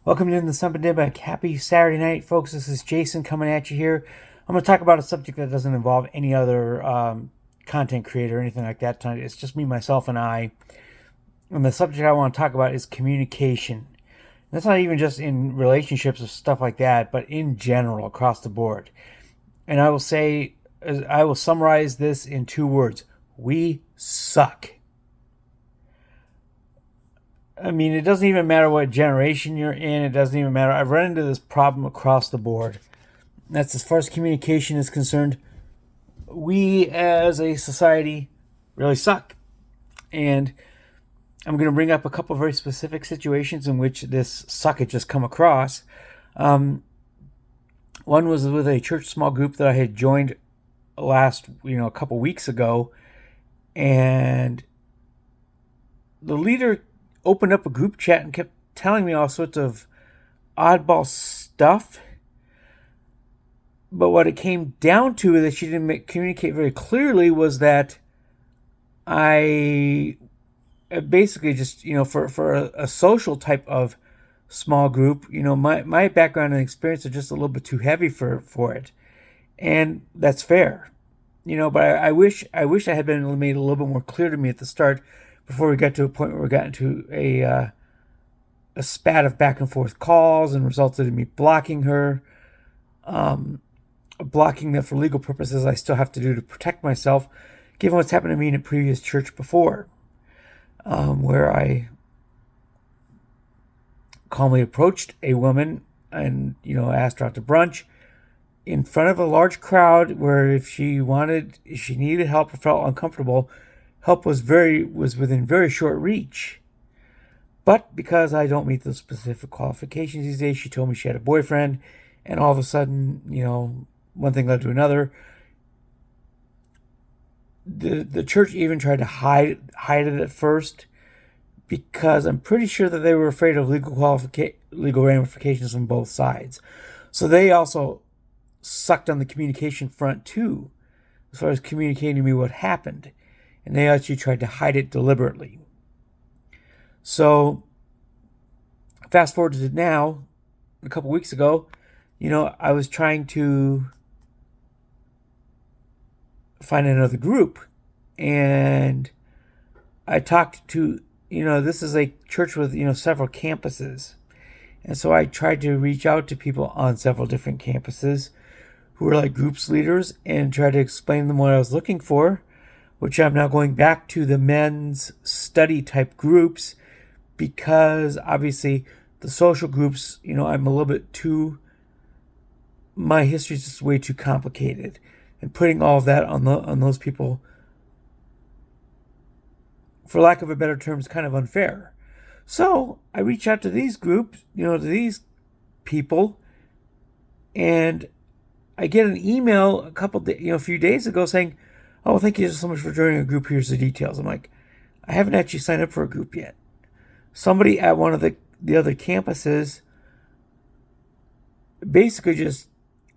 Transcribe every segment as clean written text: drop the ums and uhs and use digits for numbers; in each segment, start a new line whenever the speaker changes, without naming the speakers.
Welcome to the Simpademic. Happy Saturday night, folks. This is Jason coming at you here. I'm going to talk about a subject that doesn't involve any other content creator or anything like that tonight. It's just me, myself, and I. And the subject I want to talk about is communication. That's not even just in relationships or stuff like that, but in general, across the board. And I will summarize this in 2 words. We suck. I mean, it doesn't even matter what generation you're in. It doesn't even matter. I've run into this problem across the board. That's as far as communication is concerned. We as a society really suck. And I'm going to bring up a couple of very specific situations in which this suck had just come across. One was with a church small group that I had joined a couple weeks ago. And the leader opened up a group chat and kept telling me all sorts of oddball stuff. But what it came down to that she didn't communicate very clearly was that I basically just, for a social type of small group, my background and experience are just a little bit too heavy for it. And that's fair. But I wish I had been made a little bit more clear to me at the start before we got to a point where we got into a spat of back and forth calls and resulted in me blocking her, blocking that for legal purposes I still have to do to protect myself, given what's happened to me in a previous church before, where I calmly approached a woman and, asked her out to brunch in front of a large crowd where if she needed help or felt uncomfortable, help was within very short reach. But because I don't meet those specific qualifications these days, she told me she had a boyfriend, and all of a sudden, one thing led to another. The church even tried to hide it at first because I'm pretty sure that they were afraid of legal ramifications from both sides. So they also sucked on the communication front too, as far as communicating to me what happened. And they actually tried to hide it deliberately. So, fast forward to now, a couple weeks ago, I was trying to find another group. And I talked to, this is a church with, several campuses. And so I tried to reach out to people on several different campuses who were like groups leaders and try to explain to them what I was looking for, which I'm now going back to the men's study type groups because obviously the social groups, I'm a little bit my history is just way too complicated, and putting all of that on those people, for lack of a better term, is kind of unfair. So I reach out to these groups, to these people, and I get an email a few days ago saying, "Oh, thank you so much for joining a group. Here's the details." I'm like, I haven't actually signed up for a group yet. Somebody at one of the other campuses basically just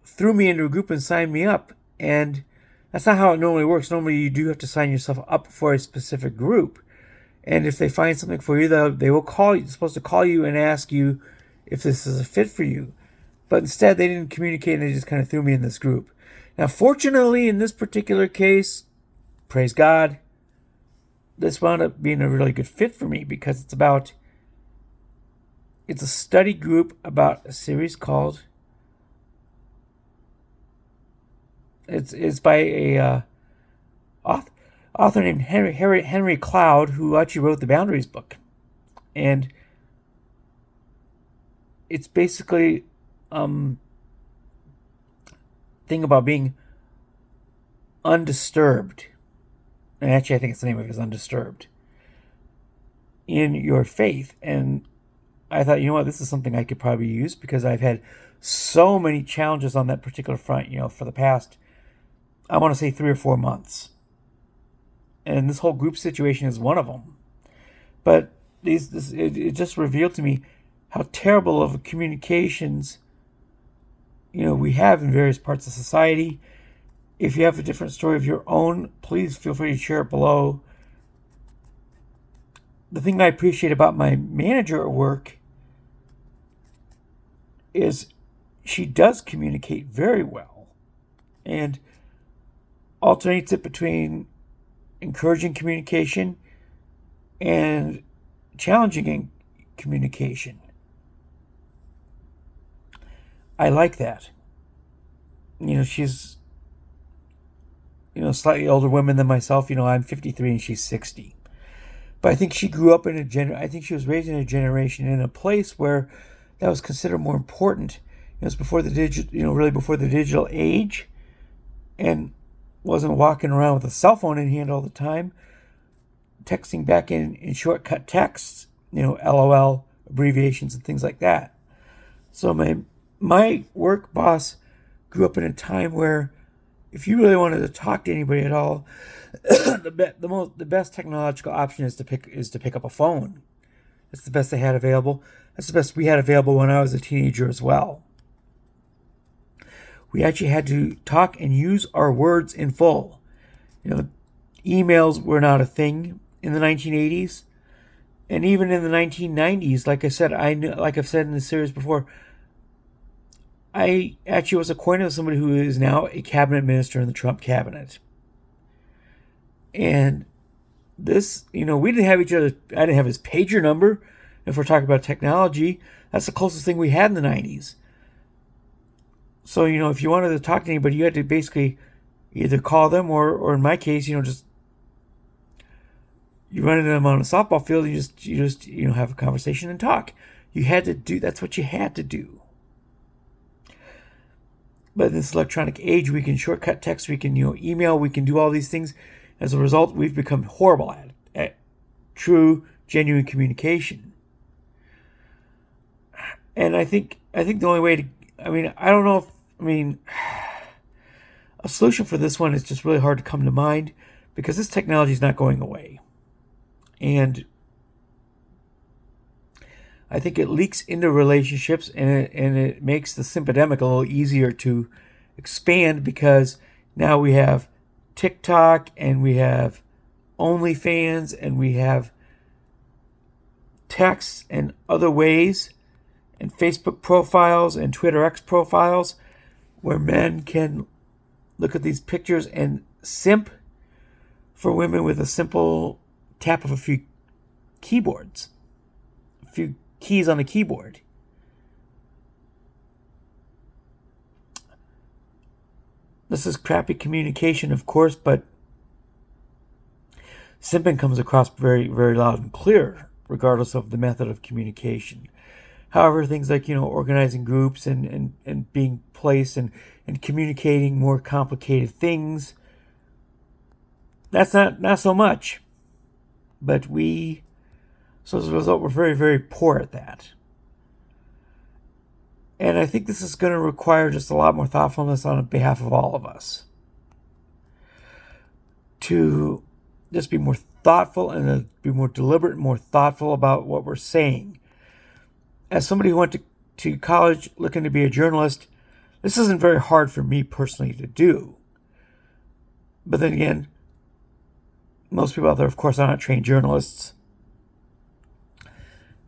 threw me into a group and signed me up. And that's not how it normally works. Normally, you do have to sign yourself up for a specific group. And if they find something for you, they will call you. They're supposed to call you and ask you if this is a fit for you. But instead, they didn't communicate, and they just kind of threw me in this group. Now, fortunately, in this particular case, praise God, this wound up being a really good fit for me because it's a study group about a series called, it's by a author named Henry Cloud, who actually wrote the Boundaries book. And it's basically thing about being undisturbed, and actually I think it's the name of it is Undisturbed, in your faith. And I thought, this is something I could probably use because I've had so many challenges on that particular front, for the past, I want to say 3 or 4 months. And this whole group situation is one of them. But it just revealed to me how terrible of communications we have in various parts of society. If you have a different story of your own, please feel free to share it below. The thing I appreciate about my manager at work is she does communicate very well and alternates it between encouraging communication and challenging communication. I like that. She's slightly older women than myself. I'm 53 and she's 60. But I think she grew up in I think she was raised in a generation in a place where that was considered more important. It was before the really before the digital age, and wasn't walking around with a cell phone in hand all the time, texting back in shortcut texts, LOL abbreviations and things like that. So my work boss grew up in a time where if you really wanted to talk to anybody at all, the best technological option is to pick up a phone. That's the best they had available. That's the best we had available when I was a teenager as well. We actually had to talk and use our words in full. Emails were not a thing in the 1980s, and even in the 1990s. Like I've said in the series before, I actually was acquainted with somebody who is now a cabinet minister in the Trump cabinet. And this, we didn't have each other. I didn't have his pager number. If we're talking about technology, that's the closest thing we had in the 90s. So, if you wanted to talk to anybody, you had to basically either call them or in my case, just you run into them on a softball field, you just have a conversation and talk. That's what you had to do. But in this electronic age, we can shortcut text, we can email, we can do all these things. As a result, we've become horrible at true, genuine communication. And I think the only way I don't know a solution for this one is just really hard to come to mind because this technology is not going away. And I think it leaks into relationships and it makes the Simpademic a little easier to expand because now we have TikTok and we have OnlyFans and we have texts and other ways and Facebook profiles and Twitter X profiles where men can look at these pictures and simp for women with a simple tap of a few keys on the keyboard. This is crappy communication, of course, but simping comes across very, very loud and clear, regardless of the method of communication. However, things like, organizing groups and being placed and communicating more complicated things, that's not so much. But so as a result, we're very, very poor at that. And I think this is going to require just a lot more thoughtfulness on behalf of all of us. To just be more thoughtful and be more deliberate and more thoughtful about what we're saying. As somebody who went to college looking to be a journalist, this isn't very hard for me personally to do. But then again, most people out there, of course, are not trained journalists.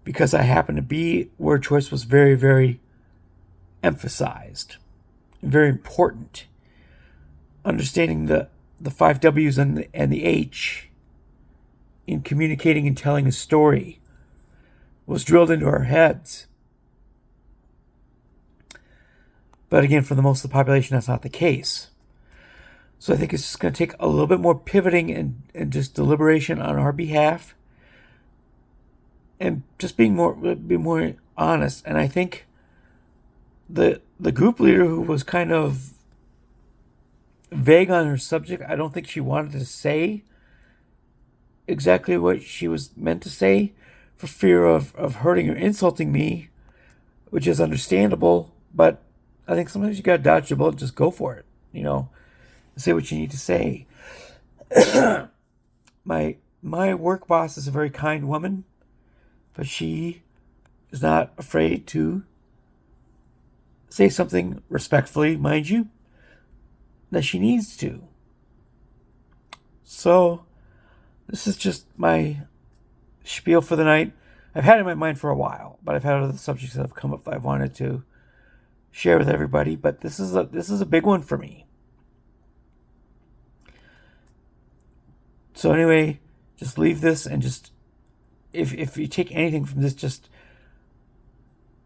Because I happen to be word choice was very, very emphasized. Very important. Understanding the 5 W's and the H in communicating and telling a story was drilled into our heads. But again, for the most of the population, that's not the case. So I think it's just going to take a little bit more pivoting and just deliberation on our behalf. And just be more honest. And I think the group leader who was kind of vague on her subject, I don't think she wanted to say exactly what she was meant to say for fear of hurting or insulting me, which is understandable. But I think sometimes you got to dodge the bullet, just go for it, say what you need to say. My work boss is a very kind woman, but she is not afraid to say something respectfully, mind you, that she needs to. So this is just my spiel for the night. I've had it in my mind for a while, but I've had other subjects that have come up that I've wanted to share with everybody, but this is a big one for me. So anyway, just leave this, and just if you take anything from this, just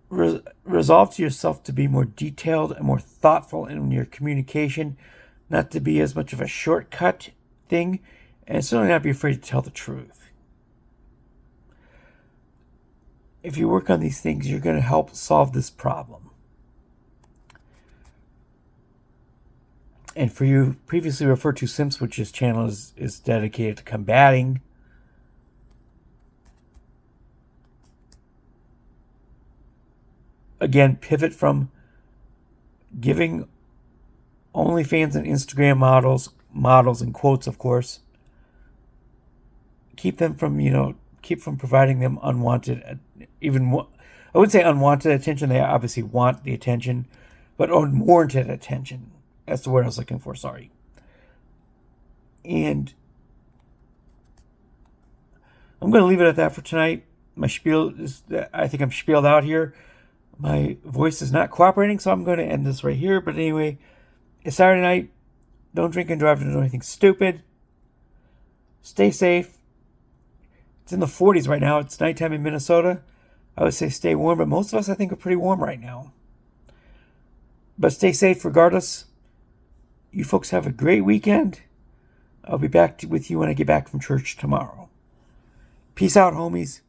resolve to yourself to be more detailed and more thoughtful in your communication, not to be as much of a shortcut thing, and certainly not be afraid to tell the truth. If you work on these things, you're going to help solve this problem. And for you previously referred to simps, which this channel is dedicated to combating, again, pivot from giving OnlyFans and Instagram models in quotes, of course. Keep from providing them unwanted, I wouldn't say unwanted attention. They obviously want the attention, but unwarranted attention. That's the word I was looking for, sorry. And I'm going to leave it at that for tonight. My spiel is, I think I'm spieled out here. My voice is not cooperating, so I'm going to end this right here. But anyway, it's Saturday night. Don't drink and drive, don't do anything stupid. Stay safe. It's in the 40s right now. It's nighttime in Minnesota. I would say stay warm, but most of us, I think, are pretty warm right now. But stay safe regardless. You folks have a great weekend. I'll be back with you when I get back from church tomorrow. Peace out, homies.